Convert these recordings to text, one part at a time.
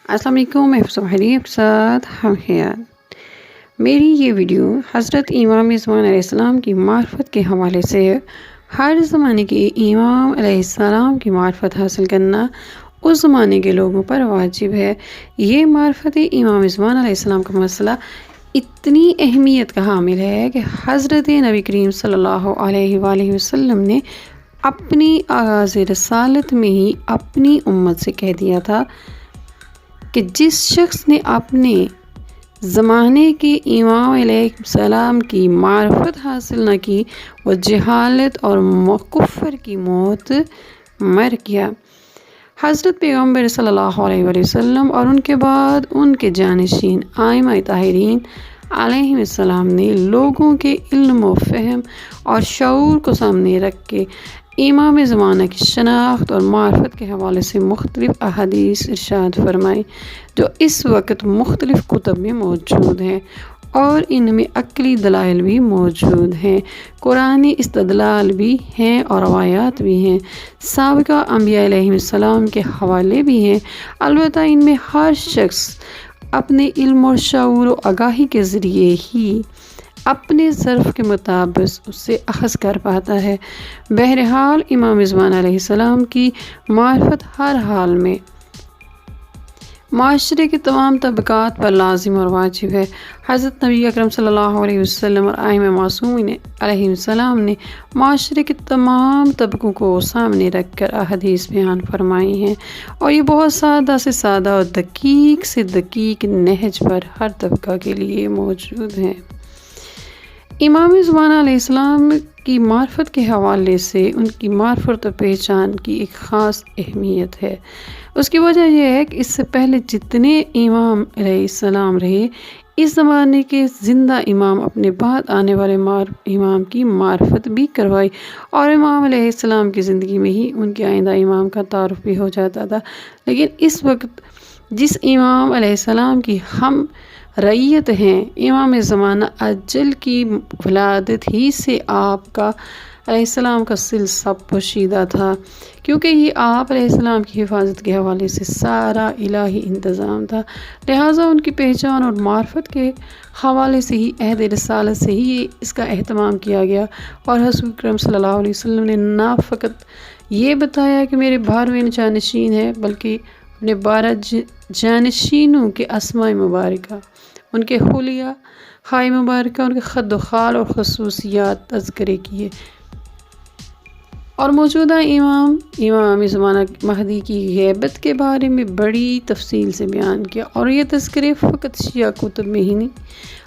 السلام علیکم، میں حفصہ کے ساتھ ہم خیال۔ میری یہ ویڈیو حضرت امام زمان علیہ السلام کی معرفت کے حوالے سے ہے۔ ہر زمانے کے امام علیہ السلام کی معرفت حاصل کرنا اس زمانے کے لوگوں پر واجب ہے۔ یہ معرفت امام زمان علیہ السلام کا مسئلہ اتنی اہمیت کا حامل ہے کہ حضرت نبی کریم صلی اللہ علیہ وآلہ وسلم نے اپنی آغاز رسالت میں ہی اپنی امت سے کہہ دیا تھا کہ جس شخص نے اپنے زمانے کے امام علیہ السلام کی معرفت حاصل نہ کی وہ جہالت اور کفر کی موت مر گیا۔ حضرت پیغمبر صلی اللہ علیہ وآلہ وسلم اور ان کے بعد ان کے جانشین ائمہ طاہرین علیہ السلام نے لوگوں کے علم و فہم اور شعور کو سامنے رکھ کے امام زمانہ کی شناخت اور معرفت کے حوالے سے مختلف احادیث ارشاد فرمائی، جو اس وقت مختلف کتب میں موجود ہیں اور ان میں عقلی دلائل بھی موجود ہیں، قرآنی استدلال بھی ہیں اور روایات بھی ہیں، سابقہ انبیاء علیہ السلام کے حوالے بھی ہیں۔ البتہ ان میں ہر شخص اپنے علم اور شعور و آگاہی کے ذریعے ہی اپنے ظرف کے مطابق اس سے اخذ کر پاتا ہے۔ بہرحال امام زمان علیہ السلام کی معرفت ہر حال میں معاشرے کے تمام طبقات پر لازم اور واجب ہے۔ حضرت نبی اکرم صلی اللہ علیہ وسلم اور ائمہ معصومین علیہ السلام نے معاشرے کے تمام طبقوں کو سامنے رکھ کر احادیث بیان فرمائی ہیں، اور یہ بہت سادہ سے سادہ اور دقیق سے دقیق نہج پر ہر طبقہ کے لیے موجود ہیں۔ امام زمان علیہ السلام کی معرفت کے حوالے سے ان کی معرفت و پہچان کی ایک خاص اہمیت ہے۔ اس کی وجہ یہ ہے کہ اس سے پہلے جتنے امام علیہ السلام رہے، اس زمانے کے زندہ امام اپنے بعد آنے والے امام کی معرفت بھی کروائی، اور امام علیہ السلام کی زندگی میں ہی ان کے آئندہ امام کا تعارف بھی ہو جاتا تھا۔ لیکن اس وقت جس امام علیہ السلام کی ہم رعیت ہیں، امام زمانہ اجل کی ولادت ہی سے آپ کا علیہ السلام کا سلسلہ پوشیدہ تھا، کیونکہ یہ آپ علیہ السلام کی حفاظت کے حوالے سے سارا الہی انتظام تھا۔ لہٰذا ان کی پہچان اور معرفت کے حوالے سے ہی عہد رسالت سے ہی اس کا اہتمام کیا گیا، اور حضور اکرم صلی اللہ علیہ وسلم نے نہ فقط یہ بتایا کہ میرے 12ویں جانشین ہے، بلکہ اپنے 12 جانشینوں کے اسماء مبارکہ، ان کے حلیہ خائے مبارکہ، ان کے خد و خال اور خصوصیات تذکرے کیے، اور موجودہ امام زمانہ مہدی کی غیبت کے بارے میں بڑی تفصیل سے بیان کیا۔ اور یہ تذکرے فقط شیعہ کتب میں ہی نہیں،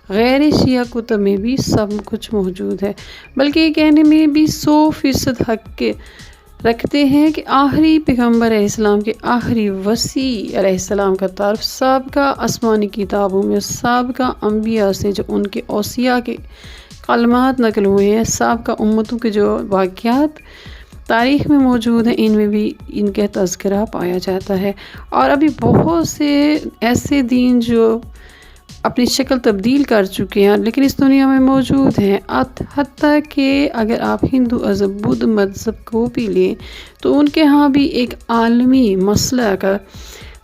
غیر شیعہ کتب میں بھی سب کچھ موجود ہے، بلکہ یہ کہنے میں بھی 100% حق رکھتے ہیں کہ آخری پیغمبر علیہ السلام کے آخری وصی علیہ السلام کا تعارف سابقہ آسمانی کتابوں میں سابقہ انبیاء سے جو ان کے اوصیاء کے کلمات نقل ہوئے ہیں، سابقہ امتوں کے جو واقعات تاریخ میں موجود ہیں، ان میں بھی ان کا تذکرہ پایا جاتا ہے۔ اور ابھی بہت سے ایسے دین جو اپنی شکل تبدیل کر چکے ہیں لیکن اس دنیا میں موجود ہیں، حتیٰ کہ اگر آپ ہندو مذہب بدھ مذہب کو بھی لیں تو ان کے ہاں بھی ایک عالمی مسئلہ کا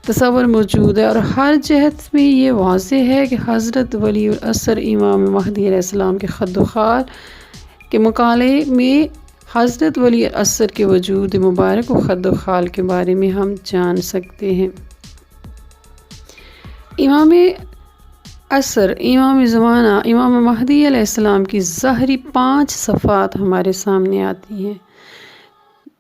تصور موجود ہے، اور ہر جہت میں یہ واضح ہے کہ حضرت ولی العصر امام مہدی علیہ السلام کے خد و خال کے مقالے میں حضرت ولی العصر کے وجود مبارک و خد و خال کے بارے میں ہم جان سکتے ہیں۔ امام عصر، امام زمانہ، امام مہدی علیہ السلام کی ظاہری 5 صفات ہمارے سامنے آتی ہیں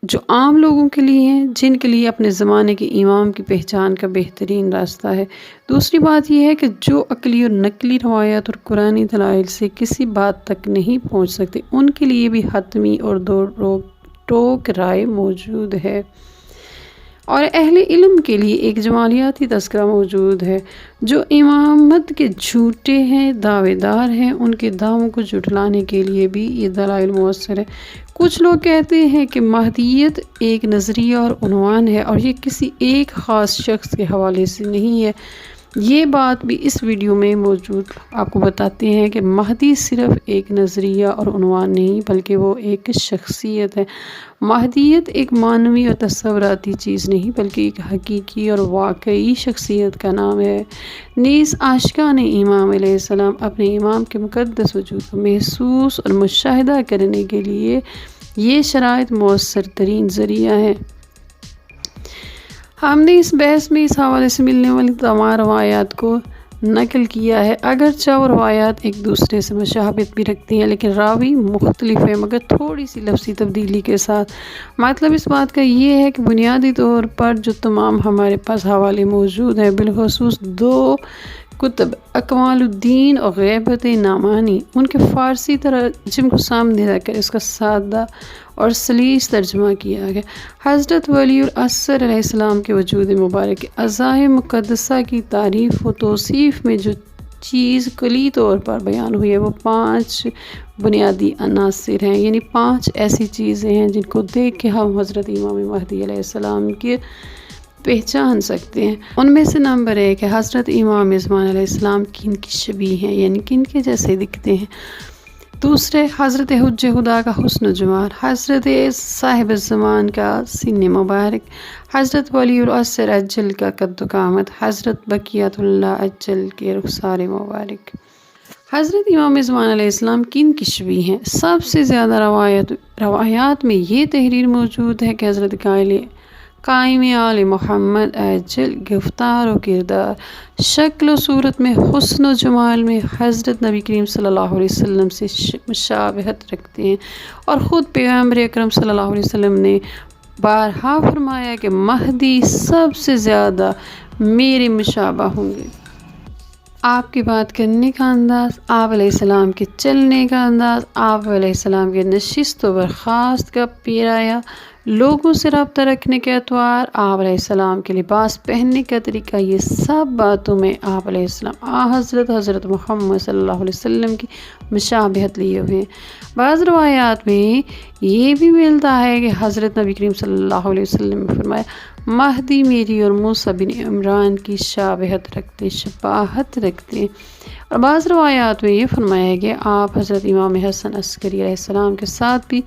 جو عام لوگوں کے لیے ہیں، جن کے لیے اپنے زمانے کے امام کی پہچان کا بہترین راستہ ہے۔ دوسری بات یہ ہے کہ جو عقلی اور نقلی روایات اور قرآنی دلائل سے کسی بات تک نہیں پہنچ سکتے، ان کے لیے بھی حتمی اور دو ٹوک رائے موجود ہے، اور اہل علم کے لیے ایک جمالیاتی تذکرہ موجود ہے۔ جو امامت کے جھوٹے ہیں، دعوے دار ہیں، ان کے دعووں کو جھٹلانے کے لیے بھی یہ دلائل مؤثر ہے۔ کچھ لوگ کہتے ہیں کہ مہدیت ایک نظریہ اور عنوان ہے، اور یہ کسی ایک خاص شخص کے حوالے سے نہیں ہے، یہ بات بھی اس ویڈیو میں موجود آپ کو بتاتے ہیں کہ مہدی صرف ایک نظریہ اور عنوان نہیں بلکہ وہ ایک شخصیت ہے۔ مہدیت ایک معنوی اور تصوراتی چیز نہیں بلکہ ایک حقیقی اور واقعی شخصیت کا نام ہے۔ نیز عاشقان امام علیہ السلام اپنے امام کے مقدس وجود کو محسوس اور مشاہدہ کرنے کے لیے یہ شرائط مؤثر ترین ذریعہ ہے۔ ہم نے اس بحث میں اس حوالے سے ملنے والی تمام روایات کو نقل کیا ہے، اگرچہ وہ روایات ایک دوسرے سے مشابہت بھی رکھتی ہیں لیکن راوی مختلف ہے مگر تھوڑی سی لفظی تبدیلی کے ساتھ۔ مطلب اس بات کا یہ ہے کہ بنیادی طور پر جو تمام ہمارے پاس حوالے موجود ہیں، بالخصوص دو کتب اکمال الدین اور غیبت نعمانی، ان کے فارسی ترجم کو سامنے رکھ کر اس کا سادہ اور سلیس ترجمہ کیا گیا۔ حضرت ولی العصر علیہ السلام کے وجود مبارک کے اعضائے مقدسہ کی تعریف و توصیف میں جو چیز کلی طور پر بیان ہوئی ہے وہ 5 بنیادی عناصر ہیں، یعنی 5 ایسی چیزیں ہیں جن کو دیکھ کے ہم حضرت امام مہدی علیہ السلام کے پہچان سکتے ہیں۔ ان میں سے نمبر 1 ہے حضرت امام زمان علیہ السلام کن کی شبیہ ہیں، یعنی کن کے جیسے دکھتے ہیں۔ دوسرے، حضرت حجہ خدا کا حسن و جمال، حضرت صاحب الزمان کا سن مبارک، حضرت ولی العصر اجل کا قد و قامت، حضرت بقیت اللہ اجل کے رخسار مبارک۔ حضرت امام زمان علیہ السلام کن کی شبیہ ہیں؟ سب سے زیادہ روایات میں یہ تحریر موجود ہے کہ حضرت قائم آل محمد اجل گفتار و کردار، شکل و صورت میں، حسن و جمال میں حضرت نبی کریم صلی اللہ علیہ وسلم سے مشابہت رکھتے ہیں، اور خود پیغمبر اکرم صلی اللہ علیہ وسلم نے بارہا فرمایا کہ مہدی سب سے زیادہ میرے مشابہ ہوں گے۔ آپ کی بات کرنے کا انداز، آپ علیہ السلام کے چلنے کا انداز، آپ علیہ السلام کے نشست و برخاست کا پیرایا، لوگوں سے رابطہ رکھنے کے اطوار، آپ علیہ السلام کے لباس پہننے کا طریقہ، یہ سب باتوں میں آپ علیہ السلام حضرت محمد صلی اللہ علیہ وسلم کی مشابہت لیے ہوئے ہیں۔ بعض روایات میں یہ بھی ملتا ہے کہ حضرت نبی کریم صلی اللہ علیہ وسلم نے فرمایا مہدی میری اور موسیٰ بن عمران کی شباہت رکھتے ہیں، اور بعض روایات میں یہ فرمایا کہ آپ حضرت امام حسن عسکری علیہ السلام کے ساتھ بھی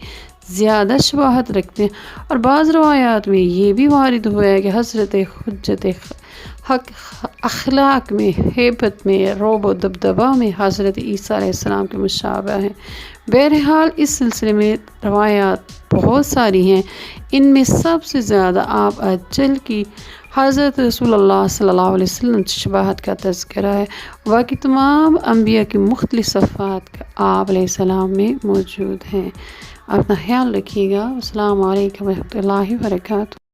زیادہ شباہت رکھتے ہیں، اور بعض روایات میں یہ بھی وارد ہوا ہے کہ حضرت حجت حق اخلاق میں، ہیبت میں، رعب و دبدبہ میں حضرت عیسیٰ علیہ السلام کے مشابہ ہیں۔ بہرحال اس سلسلے میں روایات بہت ساری ہیں، ان میں سب سے زیادہ آپ اجل کی حضرت رسول اللہ صلی اللہ علیہ وسلم شباہت کا تذکرہ ہے، باقی تمام انبیاء کی مختلف صفات کا آپ علیہ السلام میں موجود ہیں۔ اپنا خیال رکھیے گا۔ السلام علیکم ورحمۃ اللہ وبرکاتہ۔